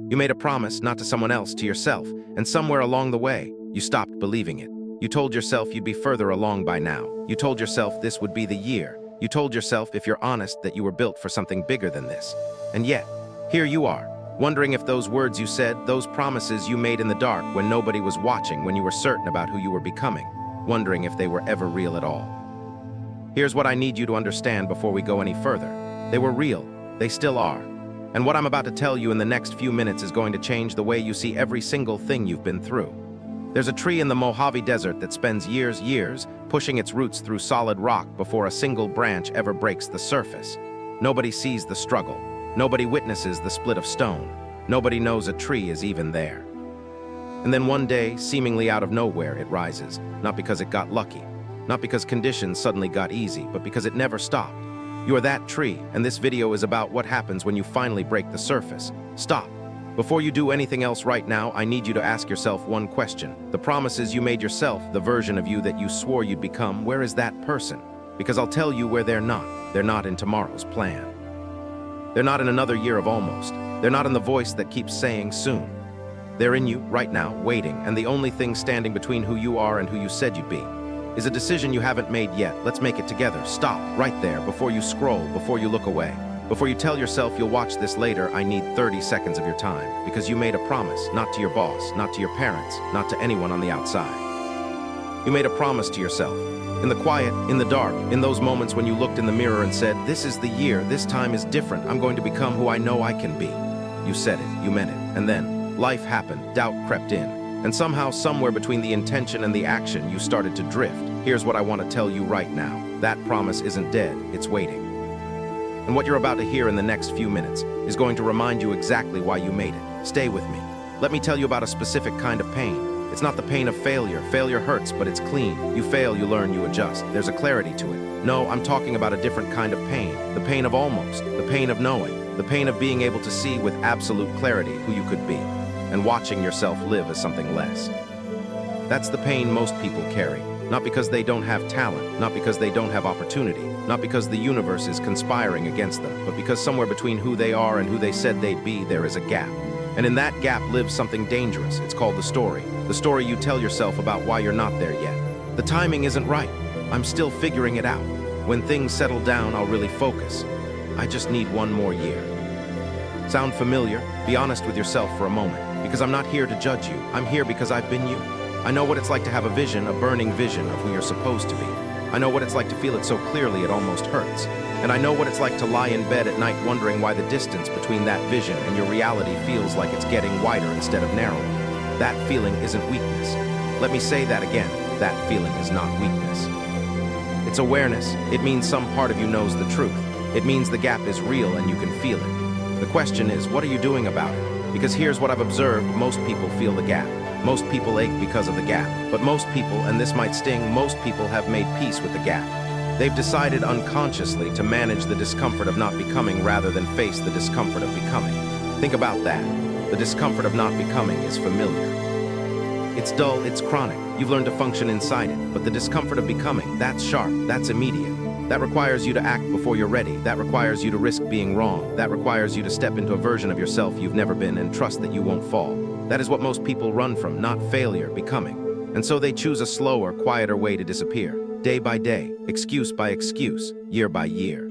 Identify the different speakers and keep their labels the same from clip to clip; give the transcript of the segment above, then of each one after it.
Speaker 1: You made a promise, not to someone else, to yourself, and somewhere along the way, you stopped believing it. You told yourself you'd be further along by now. You told yourself this would be the year. You told yourself, if you're honest, that you were built for something bigger than this. And yet, here you are, wondering if those words you said, those promises you made in the dark when nobody was watching, when you were certain about who you were becoming, wondering if they were ever real at all. Here's what I need you to understand before we go any further. They were real. They still are. And what I'm about to tell you in the next few minutes is going to change the way you see every single thing you've been through. There's a tree in the Mojave Desert that spends years, pushing its roots through solid rock before a single branch ever breaks the surface. Nobody sees the struggle. Nobody witnesses the split of stone. Nobody knows a tree is even there. And then one day, seemingly out of nowhere, it rises, not because it got lucky, not because conditions suddenly got easy, but because it never stopped. You are that tree, and this video is about what happens when you finally break the surface. Stop. Before you do anything else right now, I need you to ask yourself one question. The promises you made yourself, the version of you that you swore you'd become, where is that person? Because I'll tell you where they're not. They're not in tomorrow's plan. They're not in another year of almost. They're not in the voice that keeps saying soon. They're in you right now, waiting, and the only thing standing between who you are and who you said you'd be is a decision you haven't made yet. Let's make it together. Stop right there before you scroll, before you look away. Before you tell yourself you'll watch this later, I need 30 seconds of your time, because you made a promise, not to your boss, not to your parents, not to anyone on the outside. You made a promise to yourself. In the quiet, in the dark, in those moments when you looked in the mirror and said, this is the year, this time is different, I'm going to become who I know I can be. You said it, you meant it, and then life happened, doubt crept in, and somehow, somewhere between the intention and the action, you started to drift. Here's what I want to tell you right now. That promise isn't dead, it's waiting. And what you're about to hear in the next few minutes is going to remind you exactly why you made it. Stay with me. Let me tell you about a specific kind of pain. It's not the pain of failure. Failure hurts, but it's clean. You fail, you learn, you adjust. There's a clarity to it. No, I'm talking about a different kind of pain. The pain of almost. The pain of knowing. The pain of being able to see with absolute clarity who you could be, and watching yourself live as something less. That's the pain most people carry. Not because they don't have talent, not because they don't have opportunity, not because the universe is conspiring against them, but because somewhere between who they are and who they said they'd be, there is a gap. And in that gap lives something dangerous. It's called the story you tell yourself about why you're not there yet. The timing isn't right. I'm still figuring it out. When things settle down, I'll really focus. I just need one more year. Sound familiar? Be honest with yourself for a moment, because I'm not here to judge you. I'm here because I've been you. I know what it's like to have a vision, a burning vision of who you're supposed to be. I know what it's like to feel it so clearly it almost hurts. And I know what it's like to lie in bed at night wondering why the distance between that vision and your reality feels like it's getting wider instead of narrowing. That feeling isn't weakness. Let me say that again. That feeling is not weakness. It's awareness. It means some part of you knows the truth. It means the gap is real and you can feel it. The question is, what are you doing about it? Because here's what I've observed. Most people feel the gap. Most people ache because of the gap. But most people, and this might sting, most people have made peace with the gap. They've decided unconsciously to manage the discomfort of not becoming rather than face the discomfort of becoming. Think about that. The discomfort of not becoming is familiar. It's dull, it's chronic. You've learned to function inside it. But the discomfort of becoming, that's sharp, that's immediate. That requires you to act before you're ready. That requires you to risk being wrong. That requires you to step into a version of yourself you've never been and trust that you won't fall. That is what most people run from, not failure, becoming. And so they choose a slower, quieter way to disappear. Day by day, excuse by excuse, year by year.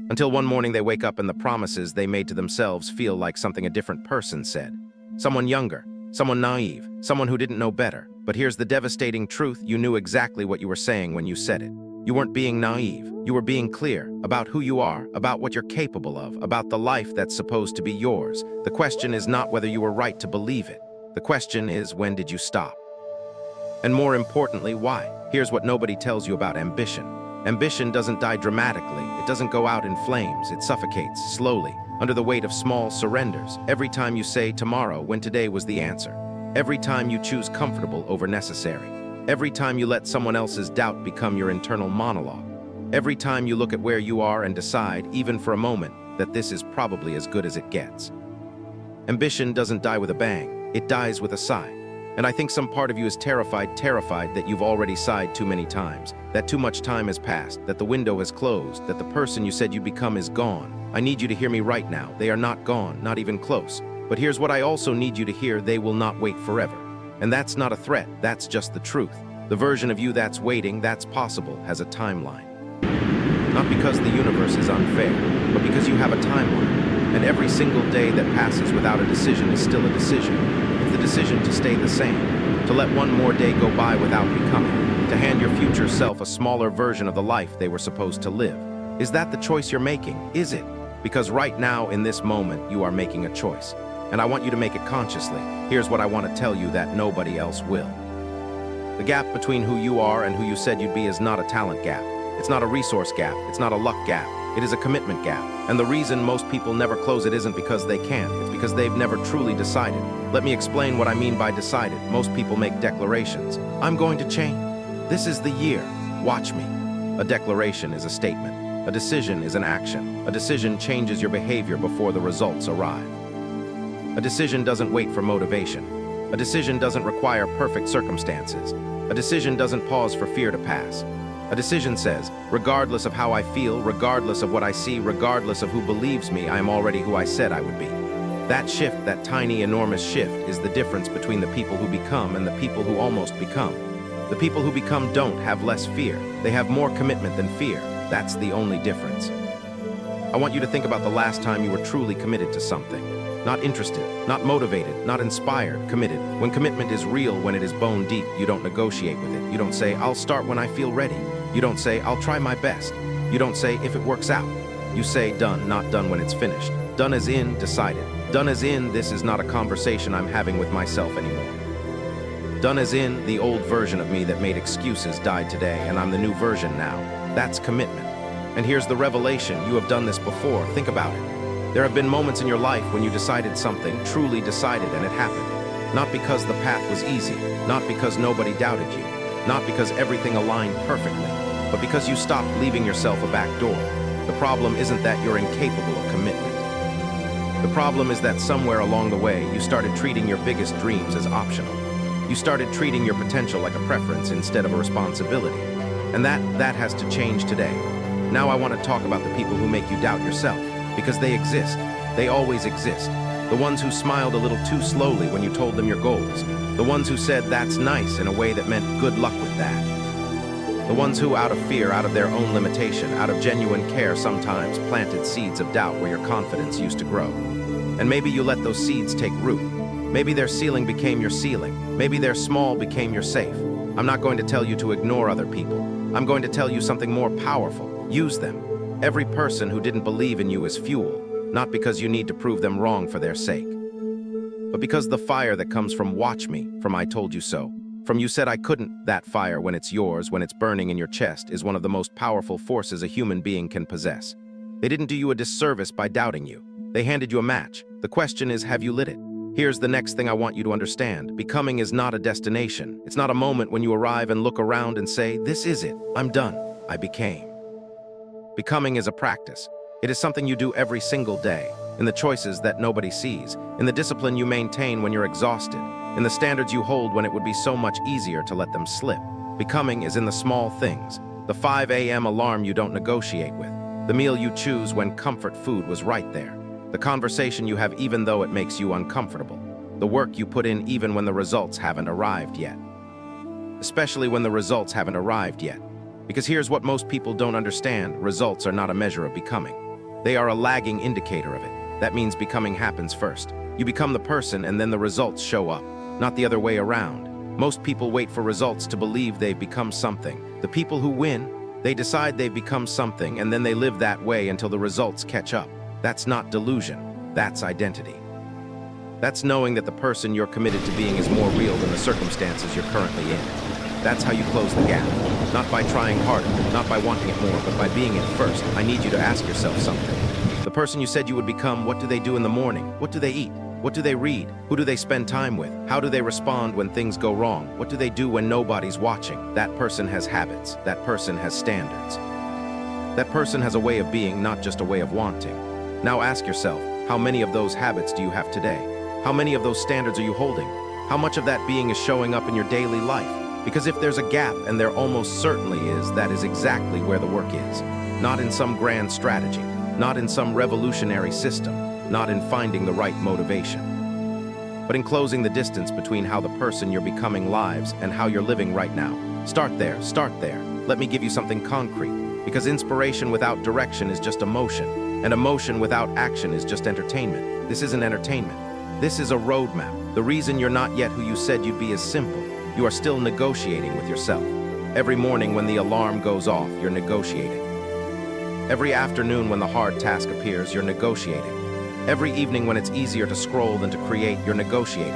Speaker 1: Until one morning they wake up and the promises they made to themselves feel like something a different person said. Someone younger, someone naive, someone who didn't know better. But here's the devastating truth: you knew exactly what you were saying when you said it. You weren't being naive. You were being clear about who you are, about what you're capable of, about the life that's supposed to be yours. The question is not whether you were right to believe it. The question is, when did you stop? And more importantly, why? Here's what nobody tells you about ambition. Ambition doesn't die dramatically. It doesn't go out in flames. It suffocates slowly under the weight of small surrenders. Every time you say tomorrow when today was the answer. Every time you choose comfortable over necessary. Every time you let someone else's doubt become your internal monologue. Every time you look at where you are and decide, even for a moment, that this is probably as good as it gets. Ambition doesn't die with a bang. It dies with a sigh. And I think some part of you is terrified that you've already sighed too many times, that too much time has passed, that the window has closed, that the person you said you'd become is gone. I need you to hear me right now. They are not gone, not even close. But here's what I also need you to hear: they will not wait forever. And that's not a threat, that's just the truth. The version of you that's waiting, that's possible, has a timeline. Not because the universe is unfair, but because you have a timeline. And every single day that passes without a decision is still a decision. It's the decision to stay the same, to let one more day go by without becoming, to hand your future self a smaller version of the life they were supposed to live. Is that the choice you're making? Is it? Because right now, in this moment, you are making a choice. And I want you to make it consciously. Here's what I want to tell you that nobody else will. The gap between who you are and who you said you'd be is not a talent gap. It's not a resource gap. It's not a luck gap. It is a commitment gap. And the reason most people never close it isn't because they can't. It's because they've never truly decided. Let me explain what I mean by decided. Most people make declarations. I'm going to change. This is the year. Watch me. A declaration is a statement. A decision is an action. A decision changes your behavior before the results arrive. A decision doesn't wait for motivation. A decision doesn't require perfect circumstances. A decision doesn't pause for fear to pass. A decision says, regardless of how I feel, regardless of what I see, regardless of who believes me, I am already who I said I would be. That shift, that tiny, enormous shift, is the difference between the people who become and the people who almost become. The people who become don't have less fear. They have more commitment than fear. That's the only difference. I want you to think about the last time you were truly committed to something. Not interested, not motivated, not inspired, committed. When commitment is real, when it is bone deep, you don't negotiate with it. You don't say, I'll start when I feel ready. You don't say, I'll try my best. You don't say, if it works out. You say, done, not done when it's finished. Done as in, decided. Done as in, this is not a conversation I'm having with myself anymore. Done as in, the old version of me that made excuses died today, and I'm the new version now. That's commitment. And here's the revelation: you have done this before. Think about it. There have been moments in your life when you decided something, truly decided, and it happened. Not because the path was easy, not because nobody doubted you, not because everything aligned perfectly, but because you stopped leaving yourself a back door. The problem isn't that you're incapable of commitment. The problem is that somewhere along the way, you started treating your biggest dreams as optional. You started treating your potential like a preference instead of a responsibility. And that has to change today. Now I want to talk about the people who make you doubt yourself, because they exist. They always exist. The ones who smiled a little too slowly when you told them your goals. The ones who said, that's nice, in a way that meant good luck with that. The ones who, out of fear, out of their own limitation, out of genuine care, sometimes planted seeds of doubt where your confidence used to grow. And maybe you let those seeds take root. Maybe their ceiling became your ceiling. Maybe their small became your safe. I'm not going to tell you to ignore other people. I'm going to tell you something more powerful. Use them. Every person who didn't believe in you is fuel, not because you need to prove them wrong for their sake, but because the fire that comes from watch me, from I told you so, from you said I couldn't, that fire, when it's yours, when it's burning in your chest, is one of the most powerful forces a human being can possess. They didn't do you a disservice by doubting you. They handed you a match. The question is, have you lit it? Here's the next thing I want you to understand. Becoming is not a destination. It's not a moment when you arrive and look around and say, this is it. I'm done. I became. Becoming is a practice. It is something you do every single day, in the choices that nobody sees, in the discipline you maintain when you're exhausted, in the standards you hold when it would be so much easier to let them slip. Becoming is in the small things, the 5 a.m. alarm you don't negotiate with, the meal you choose when comfort food was right there, the conversation you have even though it makes you uncomfortable, the work you put in even when the results haven't arrived yet. Especially when the results haven't arrived yet. Because here's what most people don't understand: results are not a measure of becoming. They are a lagging indicator of it. That means becoming happens first. You become the person and then the results show up, not the other way around. Most people wait for results to believe they've become something. The people who win, they decide they've become something and then they live that way until the results catch up. That's not delusion, that's identity. That's knowing that the person you're committed to being is more real than the circumstances you're currently in. That's how you close the gap. Not by trying harder, not by wanting it more, but by being it first. I need you to ask yourself something. The person you said you would become, what do they do in the morning? What do they eat? What do they read? Who do they spend time with? How do they respond when things go wrong? What do they do when nobody's watching? That person has habits. That person has standards. That person has a way of being, not just a way of wanting. Now ask yourself, how many of those habits do you have today? How many of those standards are you holding? How much of that being is showing up in your daily life? Because if there's a gap, and there almost certainly is, that is exactly where the work is. Not in some grand strategy, not in some revolutionary system, not in finding the right motivation. but in closing the distance between how the person you're becoming lives and how you're living right now. Start there, start there. Let me give you something concrete, because inspiration without direction is just emotion, and emotion without action is just entertainment. This isn't entertainment. This is a roadmap. The reason you're not yet who you said you'd be is simple. You are still negotiating with yourself. Every morning when the alarm goes off, you're negotiating. Every afternoon when the hard task appears, you're negotiating. Every evening when it's easier to scroll than to create, you're negotiating.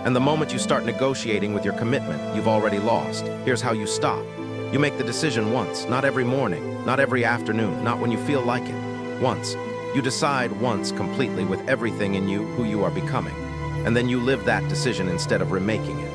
Speaker 1: And the moment you start negotiating with your commitment, you've already lost. Here's how you stop. You make the decision once, not every morning, not every afternoon, not when you feel like it. Once. You decide once completely with everything in you who you are becoming. And then you live that decision instead of remaking it.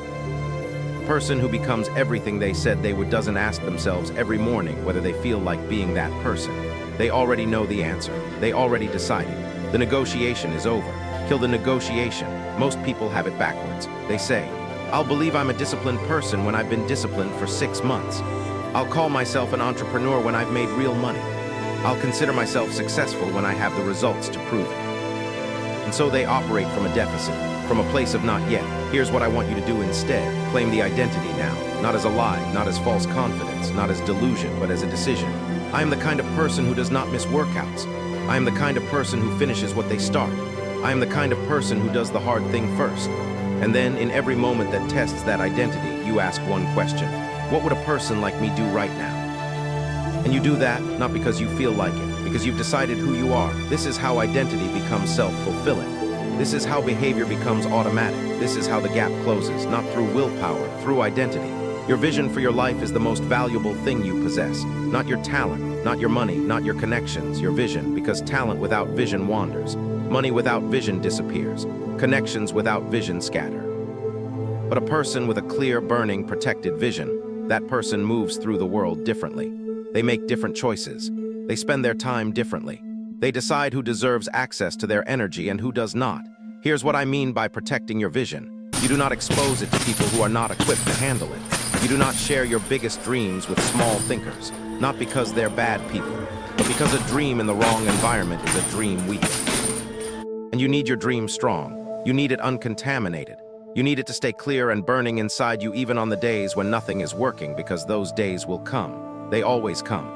Speaker 1: A person who becomes everything they said they would doesn't ask themselves every morning whether they feel like being that person. They already know the answer. They already decided. The negotiation is over. Kill the negotiation. Most people have it backwards. They say, I'll believe I'm a disciplined person when I've been disciplined for 6 months. I'll call myself an entrepreneur when I've made real money. I'll consider myself successful when I have the results to prove it. And so they operate from a deficit, from a place of not yet. Here's what I want you to do instead. Claim the identity now, not as a lie, not as false confidence, not as delusion, but as a decision. I am the kind of person who does not miss workouts. I am the kind of person who finishes what they start. I am the kind of person who does the hard thing first. And then, in every moment that tests that identity, you ask one question. What would a person like me do right now? And you do that, not because you feel like it, because you've decided who you are. This is how identity becomes self-fulfilling. This is how behavior becomes automatic. This is how the gap closes, not through willpower, through identity. Your vision for your life is the most valuable thing you possess. Not your talent, not your money, not your connections, your vision, because talent without vision wanders. Money without vision disappears. Connections without vision scatter. But a person with a clear, burning, protected vision, that person moves through the world differently. They make different choices. They spend their time differently. They decide who deserves access to their energy and who does not. Here's what I mean by protecting your vision. You do not expose it to people who are not equipped to handle it. You do not share your biggest dreams with small thinkers, not because they're bad people, but because a dream in the wrong environment is a dream weak. And you need your dream strong. You need it uncontaminated. You need it to stay clear and burning inside you even on the days when nothing is working, because those days will come. They always come.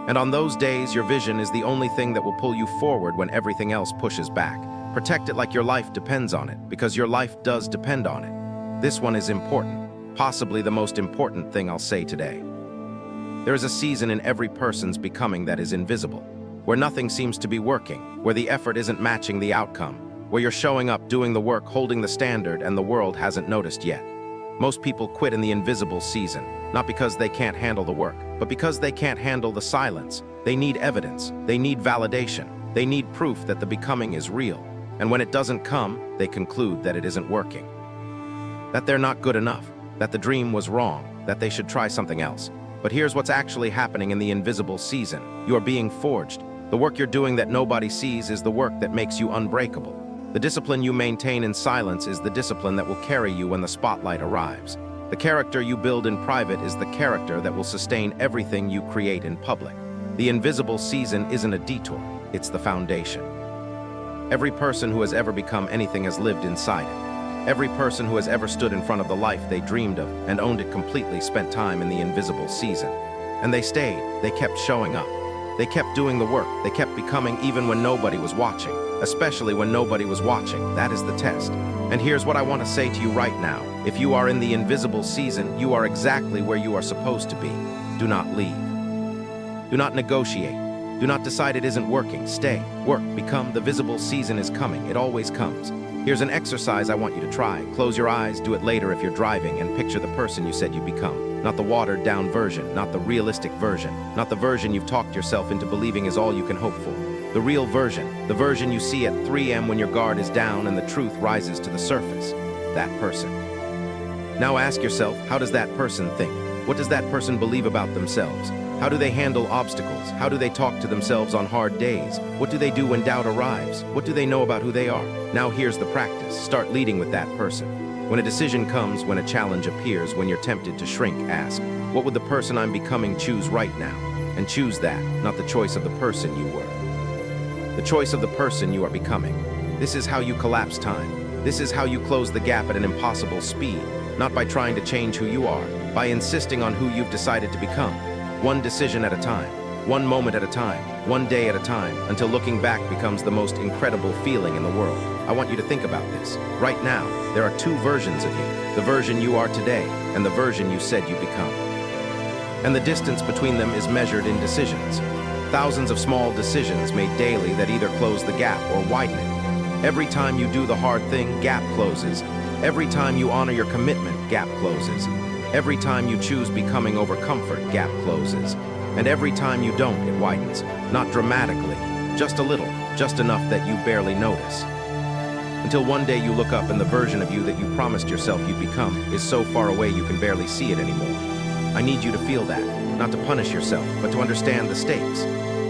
Speaker 1: And on those days, your vision is the only thing that will pull you forward when everything else pushes back. Protect it like your life depends on it, because your life does depend on it. This one is important, possibly the most important thing I'll say today. There is a season in every person's becoming that is invisible, where nothing seems to be working, where the effort isn't matching the outcome, where you're showing up, doing the work, holding the standard, and the world hasn't noticed yet. Most people quit in the invisible season, not because they can't handle the work, but because they can't handle the silence. They need evidence, they need validation, they need proof that the becoming is real. And when it doesn't come, they conclude that it isn't working. That they're not good enough, that the dream was wrong, that they should try something else. But here's what's actually happening in the invisible season. You are being forged. The work you're doing that nobody sees is the work that makes you unbreakable. The discipline you maintain in silence is the discipline that will carry you when the spotlight arrives. The character you build in private is the character that will sustain everything you create in public. The invisible season isn't a detour, it's the foundation. Every person who has ever become anything has lived inside it. Every person who has ever stood in front of the life they dreamed of and owned it completely spent time in the invisible season. And they stayed, they kept showing up. They kept doing the work, they kept becoming even when nobody was watching. Especially when nobody was watching. That is the test. And here's what I want to say to you right now. If you are in the invisible season, you are exactly where you are supposed to be. Do not leave. Do not negotiate. Do not decide it isn't working. Stay, work, become. The visible season is coming. It always comes. Here's an exercise I want you to try. Close your eyes, do it later if you're driving, and picture the person you said you'd become. Not the watered-down version, not the realistic version, not the version you've talked yourself into believing is all you can hope for. The real version, the version you see at 3 a.m. when your guard is down and the truth rises to the surface. That person. Now ask yourself, how does that person think? What does that person believe about themselves? How do they handle obstacles? How do they talk to themselves on hard days? What do they do when doubt arrives? What do they know about who they are? Now here's the practice. Start leading with that person. When a decision comes, when a challenge appears, when you're tempted to shrink, ask, what would the person I'm becoming choose right now? And choose that, not the choice of the person you were. The choice of the person you are becoming. This is how you collapse time. This is how you close the gap at an impossible speed, not by trying to change who you are, by insisting on who you've decided to become. One decision at a time, one moment at a time, one day at a time, until looking back becomes the most incredible feeling in the world. I want you to think about this. Right now, there are two versions of you, the version you are today and the version you said you become. And the distance between them is measured in decisions. Thousands of small decisions made daily that either close the gap or widen it. Every time you do the hard thing, gap closes. Every time you honor your commitment, gap closes. Every time you choose becoming over comfort, gap closes. And every time you don't, it widens. Not dramatically, just a little, just enough that you barely notice. Until one day you look up and the version of you that you promised yourself you'd become is so far away you can barely see it anymore. I need you to feel that, not to punish yourself, but to understand the stakes.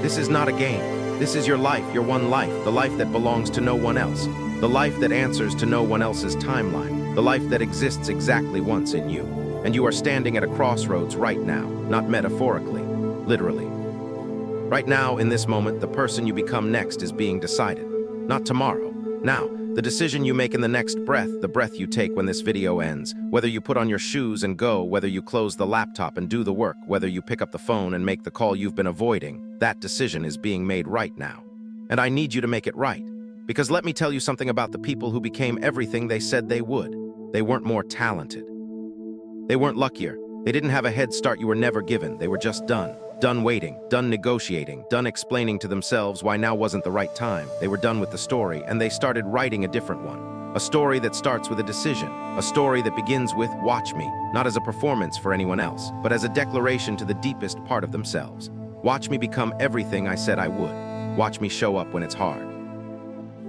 Speaker 1: This is not a game. This is your life, your one life, the life that belongs to no one else, the life that answers to no one else's timeline, the life that exists exactly once in you. And you are standing at a crossroads right now, not metaphorically, literally. Right now, in this moment, the person you become next is being decided. Not tomorrow. Now, the decision you make in the next breath, the breath you take when this video ends, whether you put on your shoes and go, whether you close the laptop and do the work, whether you pick up the phone and make the call you've been avoiding, that decision is being made right now. And I need you to make it right. Because let me tell you something about the people who became everything they said they would. They weren't more talented. They weren't luckier. They didn't have a head start you were never given. They were just done. Done waiting, done negotiating, done explaining to themselves why now wasn't the right time. They were done with the story, and they started writing a different one. A story that starts with a decision. A story that begins with, watch me, not as a performance for anyone else, but as a declaration to the deepest part of themselves. Watch me become everything I said I would. Watch me show up when it's hard.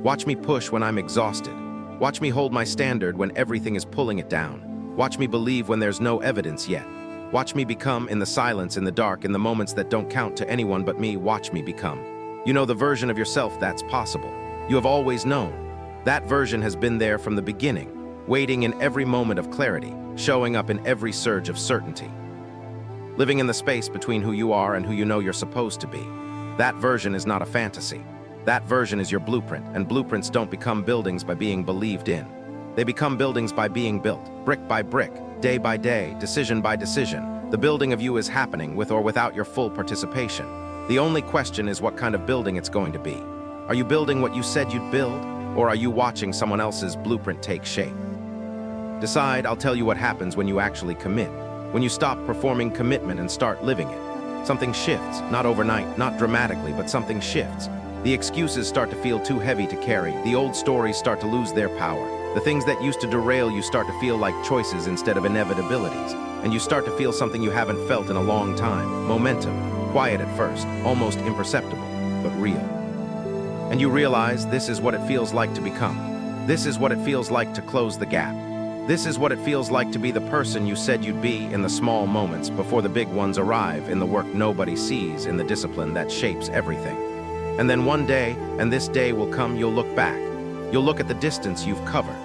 Speaker 1: Watch me push when I'm exhausted. Watch me hold my standard when everything is pulling it down. Watch me believe when there's no evidence yet. Watch me become in the silence, in the dark, in the moments that don't count to anyone but me. Watch me become. You know the version of yourself that's possible. You have always known. That version has been there from the beginning, waiting in every moment of clarity, showing up in every surge of certainty. Living in the space between who you are and who you know you're supposed to be. That version is not a fantasy. That version is your blueprint, and blueprints don't become buildings by being believed in. They become buildings by being built, brick by brick, day by day, decision by decision. The building of you is happening with or without your full participation. The only question is what kind of building it's going to be. Are you building what you said you'd build, or are you watching someone else's blueprint take shape? Decide. I'll tell you what happens when you actually commit. When you stop performing commitment and start living it. Something shifts, not overnight, not dramatically, but something shifts. The excuses start to feel too heavy to carry. The old stories start to lose their power. The things that used to derail you start to feel like choices instead of inevitabilities. And you start to feel something you haven't felt in a long time. Momentum. Quiet at first, almost imperceptible, but real. And you realize this is what it feels like to become. This is what it feels like to close the gap. This is what it feels like to be the person you said you'd be in the small moments before the big ones arrive, in the work nobody sees, in the discipline that shapes everything. And then one day, and this day will come, you'll look back. You'll look at the distance you've covered,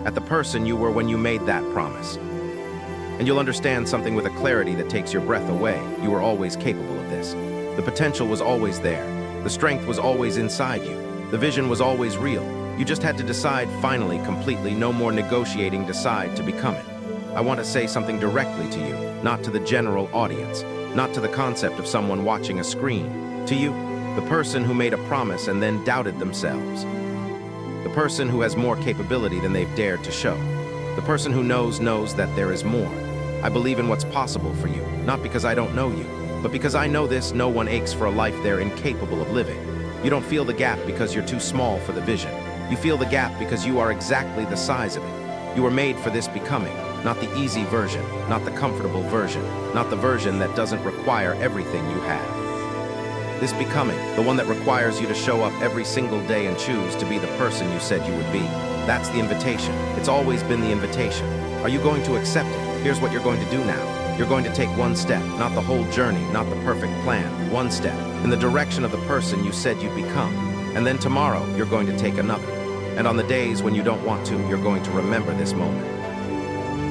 Speaker 1: at the person you were when you made that promise. And you'll understand something with a clarity that takes your breath away. You were always capable of this. The potential was always there. The strength was always inside you. The vision was always real. You just had to decide finally, completely, no more negotiating, decide to become it. I want to say something directly to you, not to the general audience, not to the concept of someone watching a screen. To you, the person who made a promise and then doubted themselves. The person who has more capability than they've dared to show. The person who knows that there is more. I believe in what's possible for you, not because I don't know you, but because I know this: no one aches for a life they're incapable of living. You don't feel the gap because you're too small for the vision. You feel the gap because you are exactly the size of it. You were made for this becoming, not the easy version, not the comfortable version, not the version that doesn't require everything you have. This becoming, the one that requires you to show up every single day and choose to be the person you said you would be. That's the invitation. It's always been the invitation. Are you going to accept it? Here's what you're going to do now. You're going to take one step, not the whole journey, not the perfect plan. One step, in the direction of the person you said you'd become. And then tomorrow, you're going to take another. And on the days when you don't want to, you're going to remember this moment.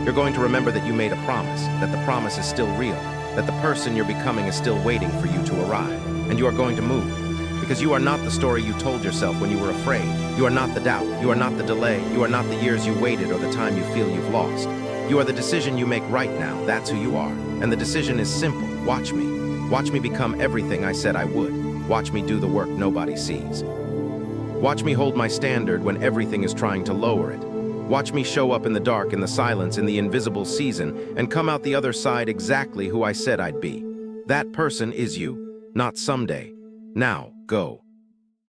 Speaker 1: You're going to remember that you made a promise, that the promise is still real, that the person you're becoming is still waiting for you to arrive. And you are going to move. Because you are not the story you told yourself when you were afraid. You are not the doubt. You are not the delay. You are not the years you waited or the time you feel you've lost. You are the decision you make right now. That's who you are. And the decision is simple. Watch me. Watch me become everything I said I would. Watch me do the work nobody sees. Watch me hold my standard when everything is trying to lower it. Watch me show up in the dark, in the silence, in the invisible season, and come out the other side exactly who I said I'd be. That person is you, not someday. Now, go.